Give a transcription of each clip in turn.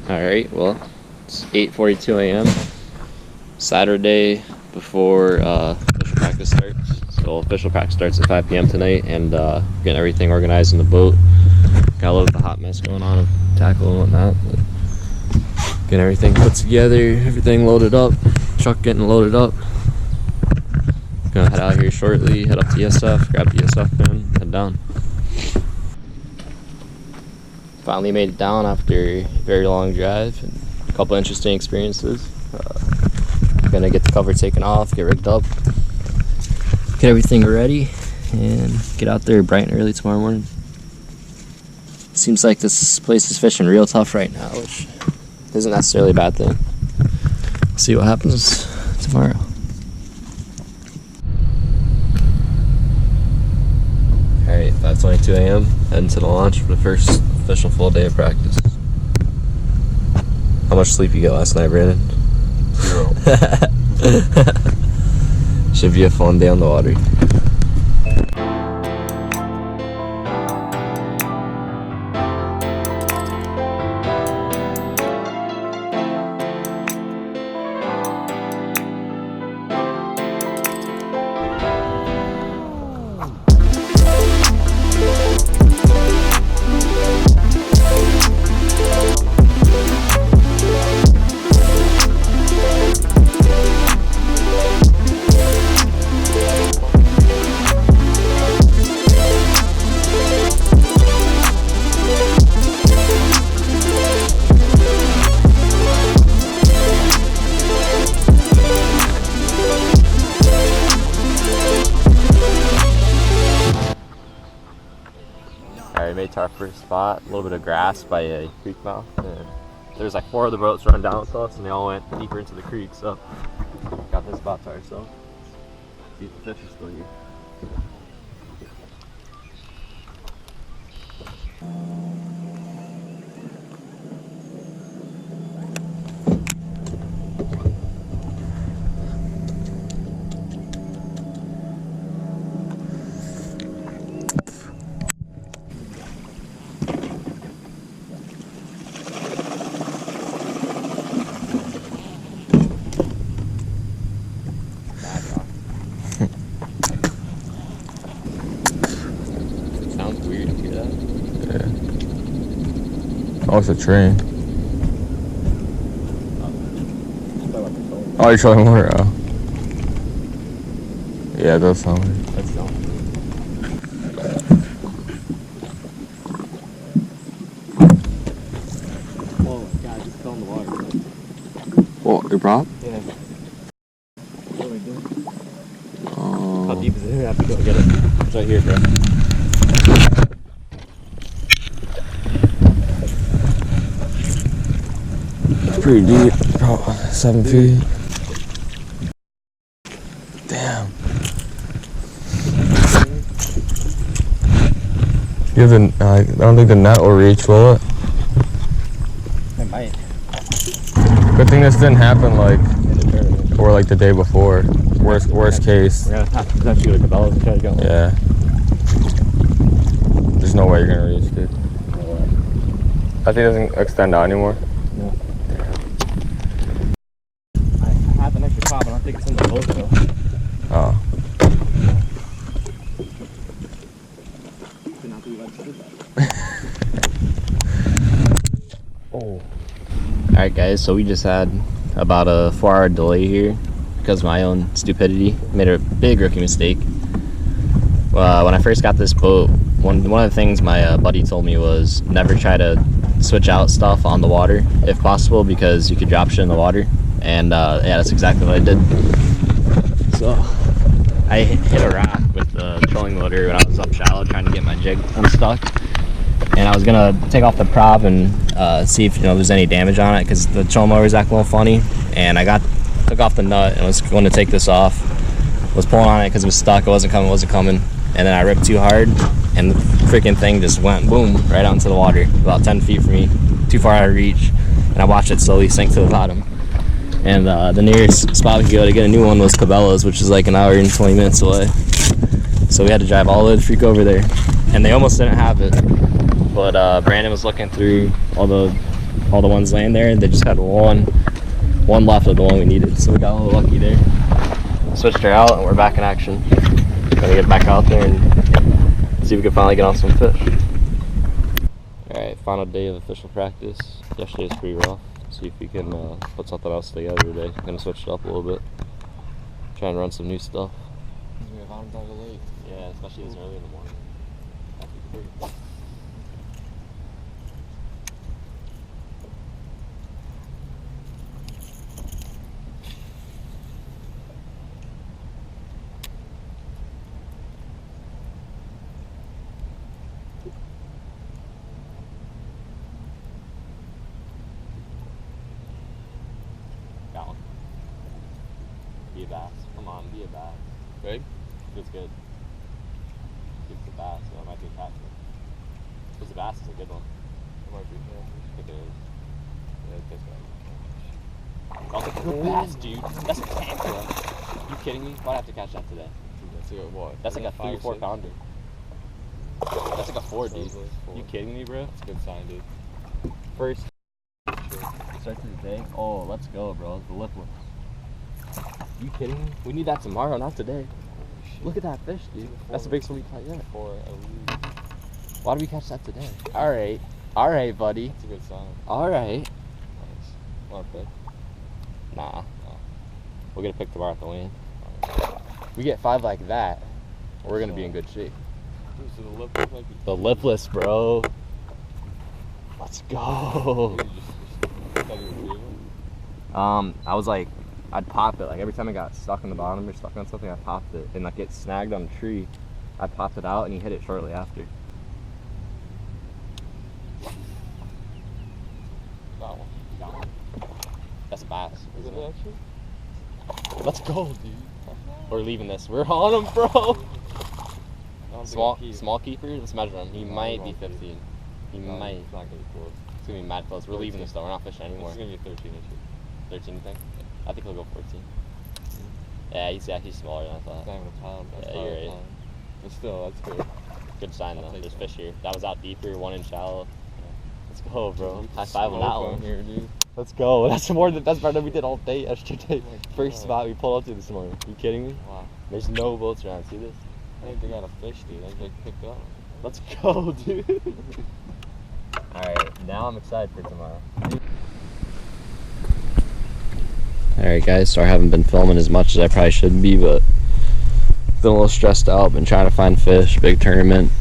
Alright, well, it's 8:42 a.m. Saturday before official practice starts. So official practice starts at 5 p.m. tonight, and getting everything organized in the boat. Got a little bit of a hot mess going on with tackle and whatnot, but getting everything put together, everything loaded up, truck getting loaded up. Gonna head out here shortly, head up to ESF, grab the ESF pin, head down. Finally made it down after a very long drive and a couple interesting experiences. Gonna get the cover taken off, get rigged up, get everything ready, and get out there bright and early tomorrow morning. Seems like this place is fishing real tough right now, which isn't necessarily a bad thing. See what happens tomorrow. Alright, 5:22 a.m. heading to the launch for the first official full day of practice. How much sleep you get last night, Brandon? 0. Should be a fun day on the water. Alright, made to our first spot, a little bit of grass by a creek mouth. And there's like 4 other boats running down with us, and they all went deeper into the creek, so got this spot to ourselves. See if the fish are still here. Weird to hear that. Yeah. Oh, it's a train. Oh, you're showing more. Oh. Yeah, it does sound weird. That's not. Oh my god, just fell in the water. Oh, your prop? Yeah. What do we do? Oh. How deep is it? I have to go get it. It's right here, bro. Pretty deep, probably 7 feet. Damn. You have the, I don't think the net will reach, will it? It might. Good thing this didn't happen like, or like the day before. Worst case. We're gonna have to go to Cabela's and try to go. Yeah. There's no way you're gonna reach, dude. No way. That thing doesn't extend out anymore. No. I have an extra pop, but I don't think it's in the boat though. Oh. Oh. Alright guys, so we just had about a 4-hour delay here because of my own stupidity. Made a big rookie mistake. When I first got this boat, one of the things my buddy told me was never try to switch out stuff on the water if possible, because you could drop shit in the water. And yeah, that's exactly what I did. So I hit a rock with the trolling motor when I was up shallow trying to get my jig unstuck, and I was gonna take off the prop and see if there's any damage on it, because the trolling motor was acting a little funny. And I took off the nut and was going to take this off, was pulling on it because it was stuck, it wasn't coming, and then I ripped too hard and the freaking thing just went boom right out into the water about 10 feet from me, too far out of reach, and I watched it slowly sink to the bottom. And the nearest spot we could go to get a new one was Cabela's, which is like an hour and 20 minutes away. So we had to drive all the way the freak over there, and they almost didn't have it. But Brandon was looking through all the all the ones laying there, and they just had one left of the one we needed, so we got a little lucky there. Switched her out, and we're back in action. Gonna get back out there and see if we can finally get on some fish. Alright, final day of official practice. Yesterday was pretty rough. See if we can put something else together today. Gonna switch it up a little bit. Try and run some new stuff. Yeah, especially this early in the morning. Got one. Be a bass. Come on, be a bass. Big? It's good. It's a bass, so it might be a catfish. Because the bass is a good one. It might be. I think it is. Yeah, it does matter. That's a good bass, dude. That's a tanker. You kidding me? Why'd I have to catch that today? That's like what? That's like a 3 or 4 pounder. That's like a 4, dude. You kidding me, bro? That's a good sign, dude. First start to the day. Oh, let's go, bro. The lipless. You kidding me? We need that tomorrow, not today. Look at that fish, dude. That's the biggest one we caught yet. Why did we catch that today? Alright. Alright, buddy. That's a good sign. Alright. Nice. Want to pick? Nah. We'll get a pick tomorrow at the weigh-in. We get 5 like that, we're gonna be in good shape. Dude, so the lipless might be... The lipless, bro. Let's go. I was like, I'd pop it. Like every time I got stuck in the bottom or stuck on something, I popped it. And like it snagged on a tree. I popped it out and he hit it shortly after. Got one. Got one. That's a bass. Is it actually? Let's go, dude. We're leaving this. We're on him, bro. Small keeper. Let's measure him. He might be 15. He might. It's not gonna be close. It's gonna be mad close. We're leaving this though. We're not fishing anymore. It's gonna be 13 inches. 13, you think? I think he'll go 14. Yeah, he's actually smaller than I thought. It's not even a pound. That's Yeah, you're right. pound. But still, that's good. Good sign though. There's fish here. That was out deeper, 1 inch shallow. Let's go, bro. High five on that one. Here, dude. Let's go. That's more than the best part that we did all day yesterday. First spot we pulled up to this morning. Are you kidding me? Wow. There's no boats around. See this? I think they got a fish, dude. I think picked up. Let's go, dude. Alright, now I'm excited for tomorrow. Alright guys, so I haven't been filming as much as I probably should be, but been a little stressed out, been trying to find fish, big tournament,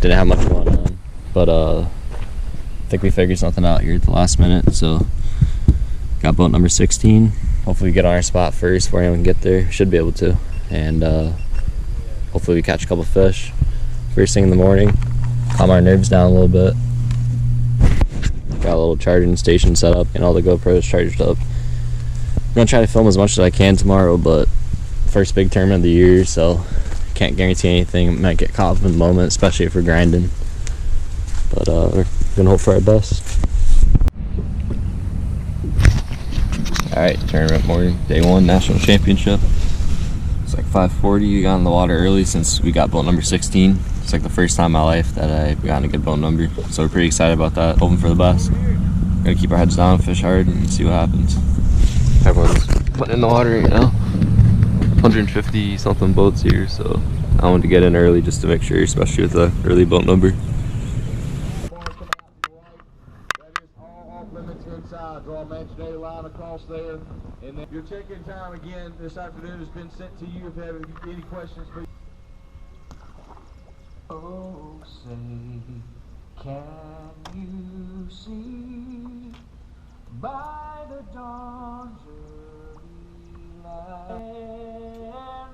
didn't have much going on. But I think we figured something out here at the last minute, so got boat number 16. Hopefully we get on our spot first before anyone can get there. Should be able to. And hopefully we catch a couple fish first thing in the morning, calm our nerves down a little bit. Got a little charging station set up and all the GoPros charged up. I'm gonna try to film as much as I can tomorrow, but first big tournament of the year, so can't guarantee anything. Might get caught up in the moment, especially if we're grinding. But we're gonna hope for our best. Alright, tournament morning, day 1, national championship. It's like 5:40. We got in the water early since we got boat number 16. It's like the first time in my life that I've gotten a good boat number, so we're pretty excited about that. Hoping for the best. Gotta keep our heads down, fish hard, and see what happens. Everyone's putting in the water right now. 150 something boats here, so I wanted to get in early just to make sure, especially with the early boat number. That is all off limits inside. Draw a match day line across there. And then your check-in time again this afternoon has been sent to you. If you have any questions, please. Oh, say, can you see by the dawn's early light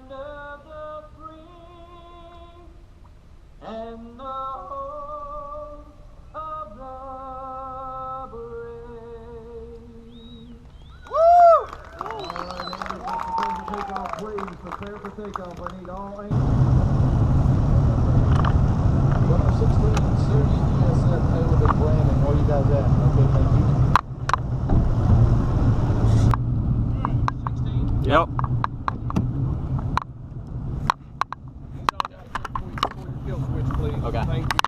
of the free and the home of the brave? Woo! All right, take off, please. Prepare for takeoff. I need all angles. 16, Series ESF, Taylor and Brandon. Where you guys at? Okay, thank you. Yep. Okay. Thank you.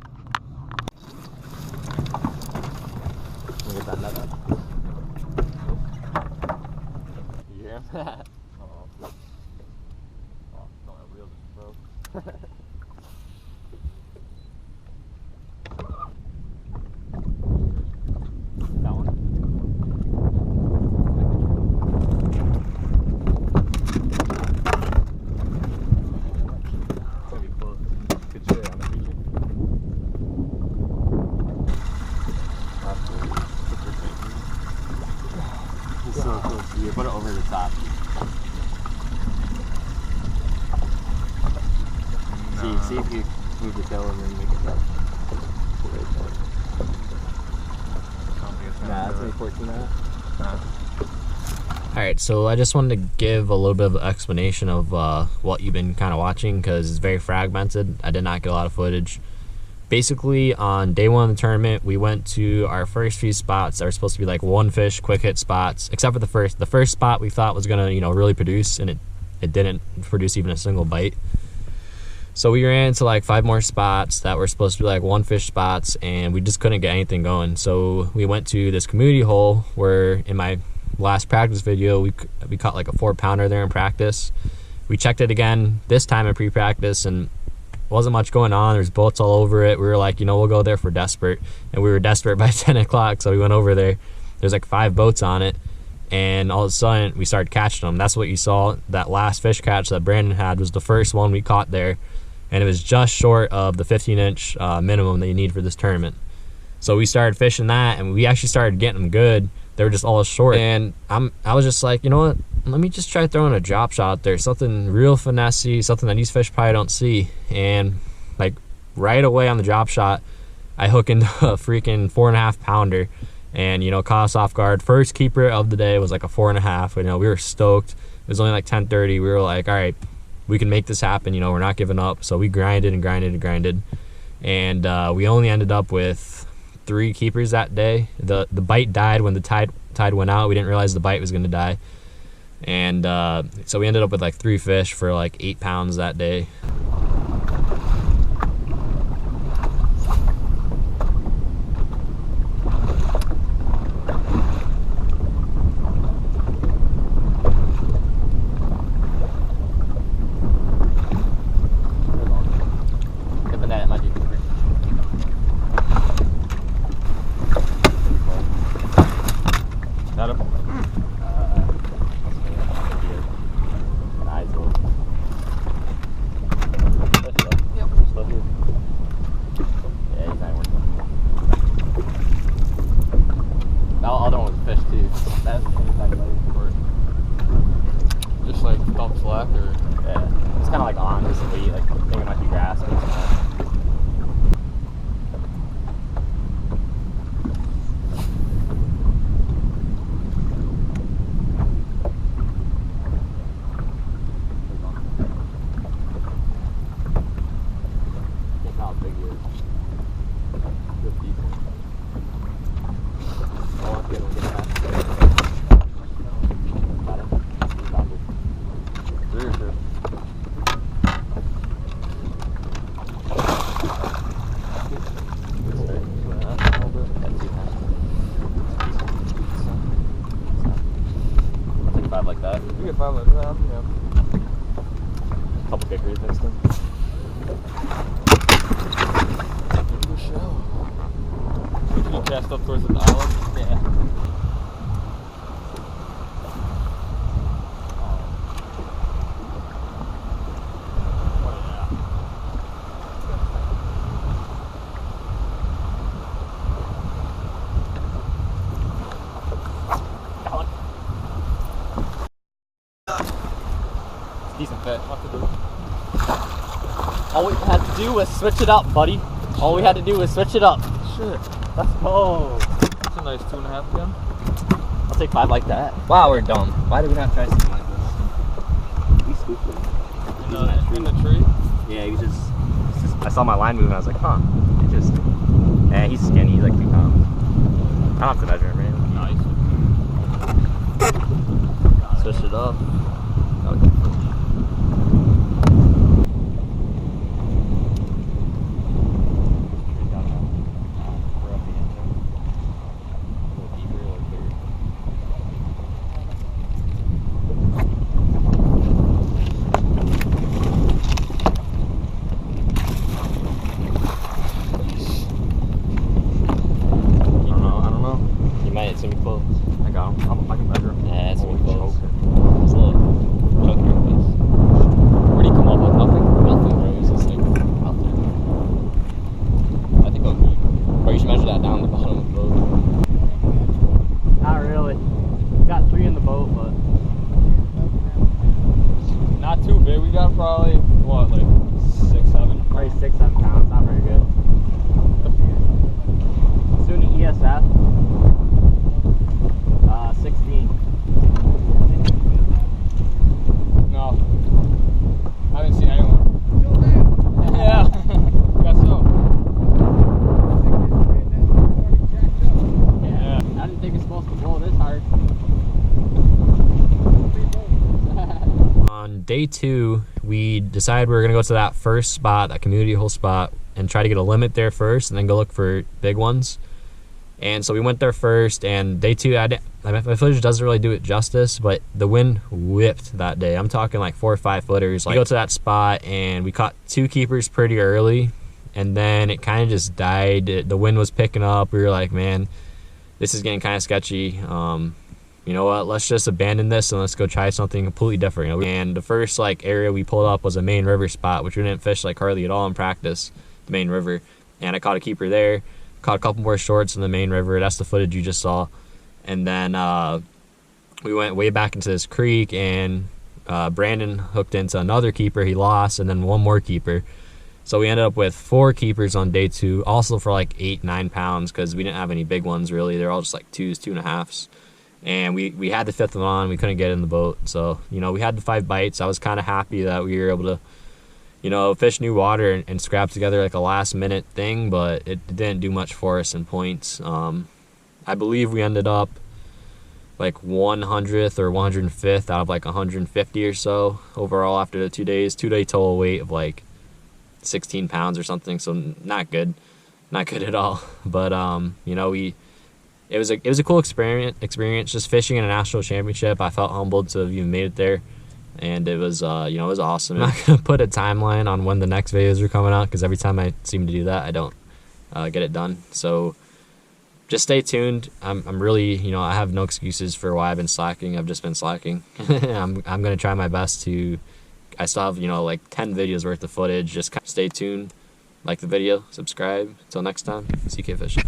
We'll get that net up. Oh, my wheel just broke. That one. It's gonna be close. Good shit on the feature. It's so close. You put it over the top. See if you move the tail over and make it up. Nah, that's only 14 now. Alright, so I just wanted to give a little bit of an explanation of what you've been kind of watching, because it's very fragmented. I did not get a lot of footage. Basically, on day one of the tournament, we went to our first few spots that were supposed to be like one fish, quick hit spots, except for the first. The first spot we thought was gonna, really produce, and it didn't produce even a single bite. So we ran into like 5 more spots that were supposed to be like one fish spots, and we just couldn't get anything going. So we went to this community hole where in my last practice video, we caught like a 4-pounder there in practice. We checked it again this time in pre-practice, and wasn't much going on. There's boats all over it. We were like, we'll go there for desperate, and we were desperate by 10 o'clock, so we went over there. There's like 5 boats on it, and all of a sudden we started catching them. That's what you saw. That last fish catch that Brandon had was the first one we caught there, and it was just short of the 15-inch minimum that you need for this tournament. So we started fishing that, and we actually started getting them good. They were just all short, and I was just like, you know what? Let me just try throwing a drop shot out there, something real finessey, something that these fish probably don't see. And like right away on the drop shot, I hook into a freaking 4.5 pounder, and caught us off guard. First keeper of the day was like a 4.5. We were stoked. It was only like 10:30. We were like, all right, we can make this happen. We're not giving up. So we grinded and grinded and grinded, and we only ended up with 3 keepers that day. The bite died when the tide went out. We didn't realize the bite was going to die. And so we ended up with like 3 fish for like 8 pounds that day. Just like thumb slack, or yeah, it's kind of like on just wait, like I think it might be grass. Think how big it is. Good people. Oh, I'm good. We'll get that. Like that. we get 5 like that, yeah. Couple kickers next time. Good show. Can you cast up towards the island? Yeah. Decent fit. All we had to do was switch it up, buddy. All we had to do was switch it up. Shit. Let's go. That's a nice 2.5 again. I'll take 5 like that. Wow, we're dumb. Why did we not try something like this? We scooped it. In the tree? Yeah, he was just I saw my line moving. I was like, huh. It just. And he's skinny. He's like 2 pounds. I don't have to measure him, right? Nice. Switch it up. Okay. It's gonna be close. I got him. I can measure him. Yeah, it's gonna be close. Choker. It's a little choker piece. Where'd he come up with? Nothing? Nothing, bro. He's just like out there. I think I'll keep. Or you should measure that down the bottom of the boat. Not really. Got 3 in the boat, but Not too big. We got probably, what, like 6, 7? probably 6, 7 pounds. Not very good. Soon to ESF. 16. No. I haven't seen anyone. Yeah. Guess so. Yeah. I didn't think it's supposed to blow this hard. On day 2, we decided we were gonna go to that first spot, that community hole spot, and try to get a limit there first, and then go look for big ones. And so we went there first, and day 2, my footage doesn't really do it justice, but the wind whipped that day. I'm talking like 4 or 5 footers. We go to that spot, and we caught 2 keepers pretty early, and then it kind of just died. The wind was picking up. We were like, man, this is getting kind of sketchy. You know what? Let's just abandon this and let's go try something completely different. You know? And the first like area we pulled up was a main river spot, which we didn't fish like hardly at all in practice. The main river, and I caught a keeper there. Caught a couple more shorts in the main river. That's the footage you just saw. And then we went way back into this creek, and Brandon hooked into another keeper. He lost, and then 1 more keeper. So we ended up with 4 keepers on day 2, also for like 8, 9 pounds, because we didn't have any big ones really. They're all just like 2s, 2.5s. And we had the 5th one on. We couldn't get in the boat. So, you know, we had the 5 bites. I was kind of happy that we were able to, you know, fish new water and scrap together like a last minute thing, but it didn't do much for us in points. I believe we ended up like 100th or 105th out of like 150 or so overall after the 2 days. 2-day total weight of like 16 pounds or something, so not good at all. But you know, it was a cool experience just fishing in a national championship. I felt humbled to have even made it there, and it was you know, it was awesome. I'm not gonna put a timeline on when the next videos are coming out, because every time I seem to do that, I don't get it done. So just stay tuned. I'm really, you know, I have no excuses for why I've been slacking. I've just been slacking. I'm gonna try my best to. I still have, you know, like 10 videos worth of footage. Just stay tuned, like the video, subscribe. Until next time, CK Fishing.